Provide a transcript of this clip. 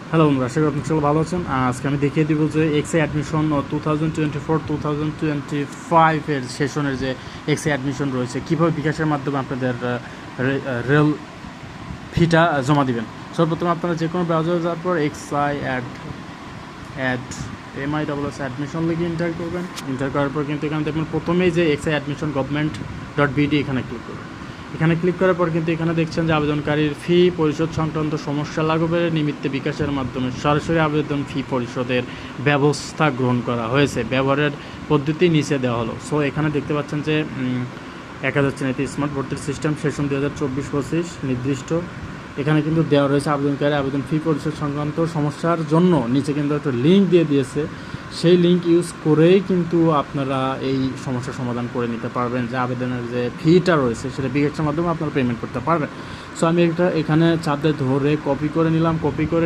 Hello বন্ধুরা, আশা করি আপনি সকলে ভালো আছেন। আজকে আমি দেখিয়ে দিব যে এক্সআই অ্যাডমিশন 2024-2025 সেশনের যে এক্সআই অ্যাডমিশন রয়েছে, কীভাবে বিকাশের মাধ্যমে আপনাদের রেল ফিটা জমা দিবেন। সর্বপ্রথম আপনারা যে কোনো ব্রাউজারে যাওয়ার পর এক্সআই অ্যাড MISS অ্যাডমিশন লিখে এন্টার করবেন। এন্টার করার পর কিন্তু এখানে দেখবেন প্রথমেই যে এক্সআই অ্যাডমিশন গভর্নমেন্ট.bd এখানে ক্লিক করবেন। এখানে ক্লিক করার পর কিন্তু এখানে দেখছেন যে আবেদনকারীর ফি পরিশোধ সংক্রান্ত সমস্যা লাগবে নিমিত্তে বিকাশের মাধ্যমে সরাসরি আবেদন ফি পরিশোধের ব্যবস্থা গ্রহণ করা হয়েছে। ব্যবহারের পদ্ধতি নিচে দেওয়া হলো। সো এখানে দেখতে পাচ্ছেন যে 1000 চেনাইতে স্মার্ট ভর্তির সিস্টেম সেশন 2024-25 নির্দিষ্ট এখানে কিন্তু দেওয়া রয়েছে আবেদনকারী আবেদন ফি পরিশোধ সংক্রান্ত সমস্যার জন্য নিচে কিন্তু একটা লিঙ্ক দিয়ে দিয়েছে। সেই লিঙ্ক ইউজ করেই কিন্তু আপনারা এই সমস্যার সমাধান করে নিতে পারবেন। যে আবেদনের যে ফিটা রয়েছে সেটা বিকাশের মাধ্যমে আপনারা পেমেন্ট করতে পারবেন। সো আমি এখানে চাপে ধরে কপি করে নিলাম। কপি করে